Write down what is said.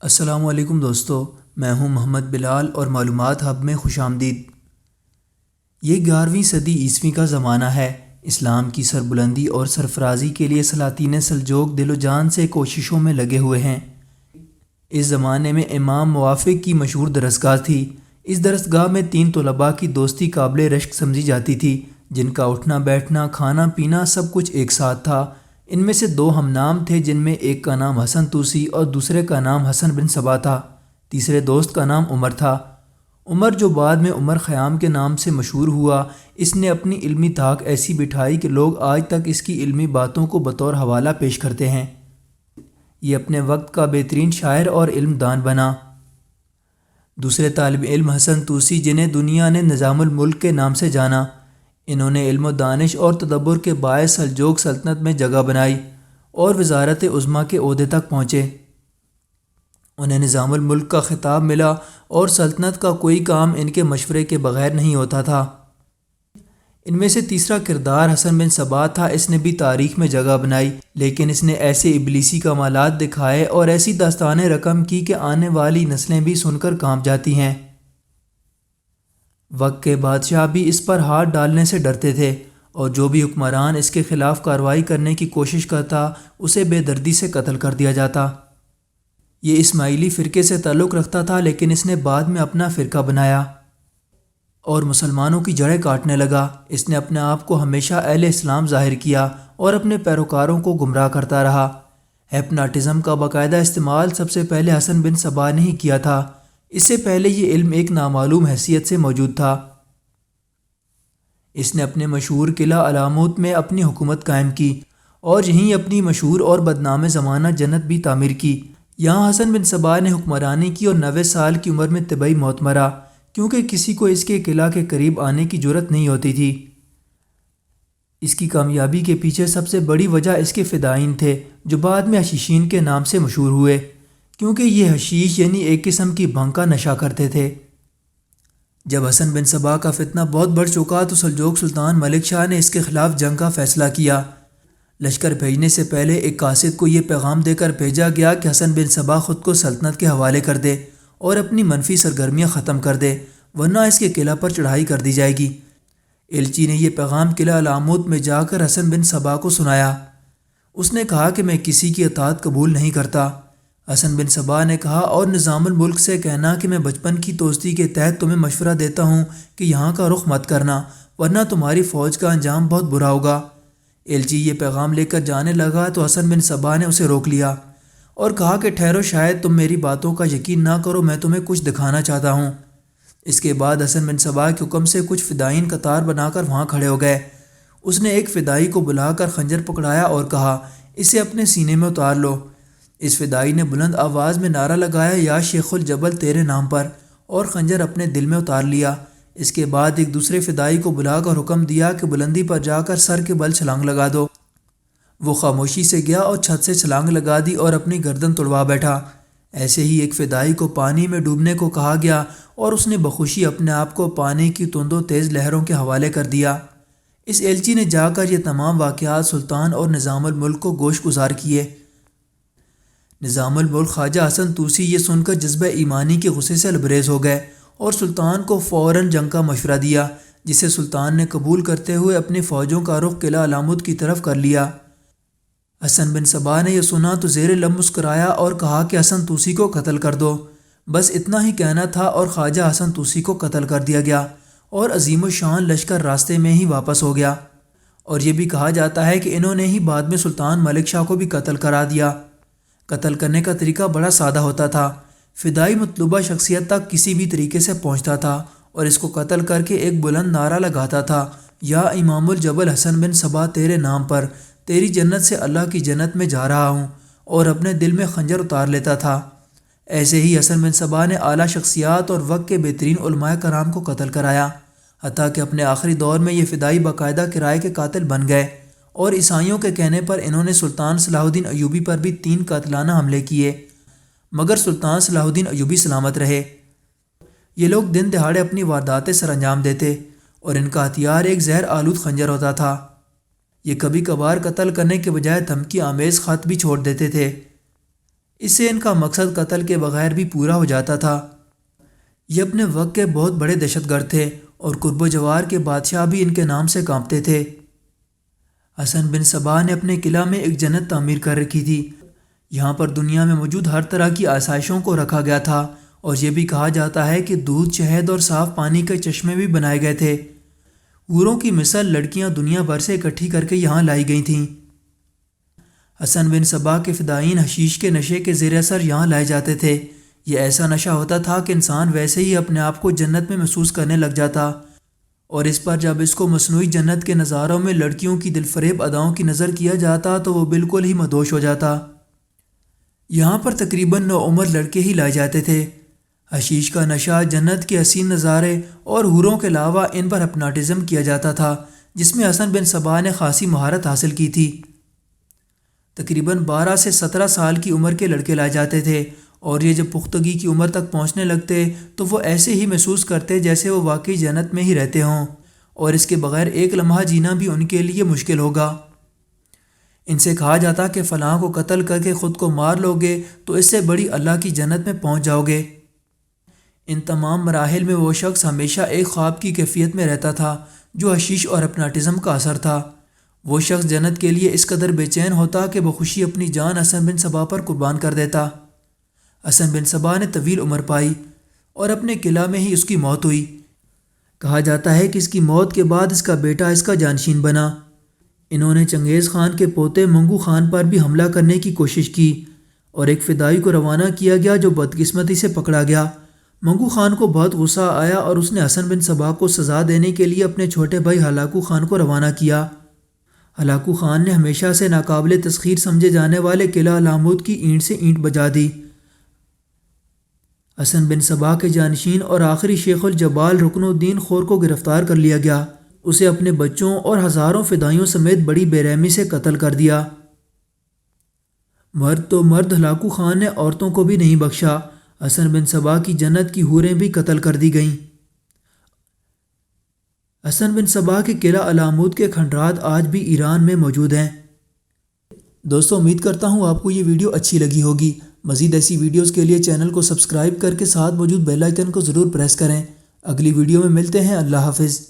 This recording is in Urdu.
السلام علیکم دوستو، میں ہوں محمد بلال اور معلومات ہب میں خوش آمدید۔ یہ 11ویں صدی عیسوی کا زمانہ ہے۔ اسلام کی سربلندی اور سرفرازی کے لیے سلاطین سلجوق دل و جان سے کوششوں میں لگے ہوئے ہیں۔ اس زمانے میں امام موافق کی مشہور درسگاہ تھی۔ اس درسگاہ میں 3 طلباء کی دوستی قابل رشک سمجھی جاتی تھی، جن کا اٹھنا بیٹھنا کھانا پینا سب کچھ ایک ساتھ تھا۔ ان میں سے 2 ہم نام تھے، جن میں ایک کا نام حسن طوسی اور دوسرے کا نام حسن بن صبا تھا۔ تیسرے دوست کا نام عمر تھا۔ عمر، جو بعد میں عمر خیام کے نام سے مشہور ہوا، اس نے اپنی علمی طاق ایسی بٹھائی کہ لوگ آج تک اس کی علمی باتوں کو بطور حوالہ پیش کرتے ہیں۔ یہ اپنے وقت کا بہترین شاعر اور علم دان بنا۔ دوسرے طالب علم حسن طوسی، جنہیں دنیا نے نظام الملک کے نام سے جانا، انہوں نے علم و دانش اور تدبر کے باعث سلجوق سلطنت میں جگہ بنائی اور وزارت عظمیٰ کے عہدے تک پہنچے۔ انہیں نظام الملک کا خطاب ملا اور سلطنت کا کوئی کام ان کے مشورے کے بغیر نہیں ہوتا تھا۔ ان میں سے تیسرا کردار حسن بن صبا تھا۔ اس نے بھی تاریخ میں جگہ بنائی، لیکن اس نے ایسے ابلیسی کمالات دکھائے اور ایسی داستانیں رقم کی کہ آنے والی نسلیں بھی سن کر کانپ جاتی ہیں۔ وقت کے بادشاہ بھی اس پر ہاتھ ڈالنے سے ڈرتے تھے، اور جو بھی حکمران اس کے خلاف کارروائی کرنے کی کوشش کرتا، اسے بے دردی سے قتل کر دیا جاتا۔ یہ اسماعیلی فرقے سے تعلق رکھتا تھا، لیکن اس نے بعد میں اپنا فرقہ بنایا اور مسلمانوں کی جڑیں کاٹنے لگا۔ اس نے اپنے آپ کو ہمیشہ اہل اسلام ظاہر کیا اور اپنے پیروکاروں کو گمراہ کرتا رہا۔ ہیپناٹزم کا باقاعدہ استعمال سب سے پہلے حسن بن صبا نے ہی کیا تھا۔ اس سے پہلے یہ علم ایک نامعلوم حیثیت سے موجود تھا۔ اس نے اپنے مشہور قلعہ علاموت میں اپنی حکومت قائم کی اور یہیں اپنی مشہور اور بدنام زمانہ جنت بھی تعمیر کی۔ یہاں حسن بن صبا نے حکمرانی کی اور 90 سال کی عمر میں طبعی موت مرا، کیونکہ کسی کو اس کے قلعہ کے قریب آنے کی جرأت نہیں ہوتی تھی۔ اس کی کامیابی کے پیچھے سب سے بڑی وجہ اس کے فدائین تھے، جو بعد میں حشیشین کے نام سے مشہور ہوئے، کیونکہ یہ حشیش یعنی ایک قسم کی بھنگ کا نشہ کرتے تھے۔ جب حسن بن صبا کا فتنہ بہت بڑھ چکا تو سلجوق سلطان ملک شاہ نے اس کے خلاف جنگ کا فیصلہ کیا۔ لشکر بھیجنے سے پہلے ایک قاصد کو یہ پیغام دے کر بھیجا گیا کہ حسن بن صبا خود کو سلطنت کے حوالے کر دے اور اپنی منفی سرگرمیاں ختم کر دے، ورنہ اس کے قلعہ پر چڑھائی کر دی جائے گی۔ ایلچی نے یہ پیغام قلعہ علاموت میں جا کر حسن بن صبا کو سنایا۔ اس نے کہا کہ میں کسی کی اطاعت قبول نہیں کرتا۔ حسن بن صبا نے کہا، اور نظام الملک سے کہنا کہ میں بچپن کی دوستی کے تحت تمہیں مشورہ دیتا ہوں کہ یہاں کا رخ مت کرنا، ورنہ تمہاری فوج کا انجام بہت برا ہوگا۔ ایلچی یہ پیغام لے کر جانے لگا تو حسن بن صبا نے اسے روک لیا اور کہا کہ ٹھہرو، شاید تم میری باتوں کا یقین نہ کرو، میں تمہیں کچھ دکھانا چاہتا ہوں۔ اس کے بعد حسن بن صبا کے حکم سے کچھ فدائین قطار بنا کر وہاں کھڑے ہو گئے۔ اس نے ایک فدائی کو بلا کر خنجر پکڑایا اور کہا، اسے اپنے سینے میں اتار لو۔ اس فدائی نے بلند آواز میں نعرہ لگایا، یا شیخ الجبل تیرے نام پر، اور خنجر اپنے دل میں اتار لیا۔ اس کے بعد ایک دوسرے فدائی کو بلا کر حکم دیا کہ بلندی پر جا کر سر کے بل چھلانگ لگا دو۔ وہ خاموشی سے گیا اور چھت سے چھلانگ لگا دی اور اپنی گردن توڑوا بیٹھا۔ ایسے ہی ایک فدائی کو پانی میں ڈوبنے کو کہا گیا اور اس نے بخوشی اپنے آپ کو پانی کی تند و تیز لہروں کے حوالے کر دیا۔ اس ایلچی نے جا کر یہ تمام واقعات سلطان اور نظام الملک کو گوش گزار کیے۔ نظام الملک خواجہ حسن طوسی یہ سن کر جذبہ ایمانی کے غصے سے لبریز ہو گئے اور سلطان کو فوراً جنگ کا مشورہ دیا، جسے سلطان نے قبول کرتے ہوئے اپنی فوجوں کا رخ قلعہ علاموت کی طرف کر لیا۔ حسن بن صبا نے یہ سنا تو زیر لب مسکرایا اور کہا کہ حسن طوسی کو قتل کر دو۔ بس اتنا ہی کہنا تھا اور خواجہ حسن طوسی کو قتل کر دیا گیا اور عظیم الشان لشکر راستے میں ہی واپس ہو گیا۔ اور یہ بھی کہا جاتا ہے کہ انہوں نے ہی بعد میں سلطان ملک شاہ کو بھی قتل کرا دیا۔ قتل کرنے کا طریقہ بڑا سادہ ہوتا تھا۔ فدائی مطلوبہ شخصیت تک کسی بھی طریقے سے پہنچتا تھا اور اس کو قتل کر کے ایک بلند نعرہ لگاتا تھا، یا امام الجبل حسن بن صبا تیرے نام پر، تیری جنت سے اللہ کی جنت میں جا رہا ہوں، اور اپنے دل میں خنجر اتار لیتا تھا۔ ایسے ہی حسن بن صبا نے اعلیٰ شخصیات اور وقت کے بہترین علماء کرام کو قتل کرایا، حتیٰ کہ اپنے آخری دور میں یہ فدائی باقاعدہ کرائے کے قاتل بن گئے، اور عیسائیوں کے کہنے پر انہوں نے سلطان صلاح الدین ایوبی پر بھی 3 قاتلانہ حملے کیے، مگر سلطان صلاح الدین ایوبی سلامت رہے۔ یہ لوگ دن دہاڑے اپنی وارداتیں سر انجام دیتے اور ان کا ہتھیار ایک زہر آلود خنجر ہوتا تھا۔ یہ کبھی کبھار قتل کرنے کے بجائے دھمکی آمیز خط بھی چھوڑ دیتے تھے۔ اس سے ان کا مقصد قتل کے بغیر بھی پورا ہو جاتا تھا۔ یہ اپنے وقت کے بہت بڑے دہشت گرد تھے اور قرب و جوار کے بادشاہ بھی ان کے نام سے کانپتے تھے۔ حسن بن صباح نے اپنے قلعہ میں ایک جنت تعمیر کر رکھی تھی۔ یہاں پر دنیا میں موجود ہر طرح کی آسائشوں کو رکھا گیا تھا، اور یہ بھی کہا جاتا ہے کہ دودھ، شہد اور صاف پانی کے چشمے بھی بنائے گئے تھے۔ حوروں کی مثل لڑکیاں دنیا بھر سے اکٹھی کر کے یہاں لائی گئی تھیں۔ حسن بن صباح کے فدائین حشیش کے نشے کے زیر اثر یہاں لائے جاتے تھے۔ یہ ایسا نشہ ہوتا تھا کہ انسان ویسے ہی اپنے آپ کو جنت میں محسوس کرنے لگ جاتا، اور اس پر جب اس کو مصنوعی جنت کے نظاروں میں لڑکیوں کی دل فریب اداؤں کی نظر کیا جاتا تو وہ بالکل ہی مدہوش ہو جاتا۔ یہاں پر تقریباً 9 عمر لڑکے ہی لائے جاتے تھے۔ حشیش کا نشہ، جنت کے حسین نظارے اور حوروں کے علاوہ ان پر ہپناٹزم کیا جاتا تھا، جس میں حسن بن صباح نے خاصی مہارت حاصل کی تھی۔ تقریباً 12 سے 17 سال کی عمر کے لڑکے لائے جاتے تھے، اور یہ جب پختگی کی عمر تک پہنچنے لگتے تو وہ ایسے ہی محسوس کرتے جیسے وہ واقعی جنت میں ہی رہتے ہوں، اور اس کے بغیر ایک لمحہ جینا بھی ان کے لیے مشکل ہوگا۔ ان سے کہا جاتا کہ فلاں کو قتل کر کے خود کو مار لو گے تو اس سے بڑی اللہ کی جنت میں پہنچ جاؤ گے۔ ان تمام مراحل میں وہ شخص ہمیشہ ایک خواب کی کیفیت میں رہتا تھا جو حشیش اور ہپناٹزم کا اثر تھا۔ وہ شخص جنت کے لیے اس قدر بے چین ہوتا کہ بخوشی اپنی جان حسن بن صباح پر قربان کر دیتا۔ حسن بن صباح نے طویل عمر پائی اور اپنے قلعہ میں ہی اس کی موت ہوئی۔ کہا جاتا ہے کہ اس کی موت کے بعد اس کا بیٹا اس کا جانشین بنا۔ انہوں نے چنگیز خان کے پوتے منگو خان پر بھی حملہ کرنے کی کوشش کی، اور ایک فدائی کو روانہ کیا گیا جو بدقسمتی سے پکڑا گیا۔ منگو خان کو بہت غصہ آیا اور اس نے حسن بن صباح کو سزا دینے کے لیے اپنے چھوٹے بھائی ہلاکو خان کو روانہ کیا۔ ہلاکو خان نے ہمیشہ سے ناقابل تسخیر سمجھے جانے والے قلعہ علامود کی اینٹ سے اینٹ بجا دی۔ حسن بن صباح کے جانشین اور آخری شیخ الجبال رکن الدین خور کو گرفتار کر لیا گیا۔ اسے اپنے بچوں اور ہزاروں فدائیوں سمیت بڑی بے رحمی سے قتل کر دیا۔ مرد تو مرد، ہلاکو خان نے عورتوں کو بھی نہیں بخشا۔ حسن بن صباح کی جنت کی حوریں بھی قتل کر دی گئیں۔ حسن بن صباح کے قلعہ علامود کے کھنڈرات آج بھی ایران میں موجود ہیں۔ دوستو، امید کرتا ہوں آپ کو یہ ویڈیو اچھی لگی ہوگی۔ مزید ایسی ویڈیوز کے لیے چینل کو سبسکرائب کر کے ساتھ موجود بیل آئیکن کو ضرور پریس کریں۔ اگلی ویڈیو میں ملتے ہیں۔ اللہ حافظ۔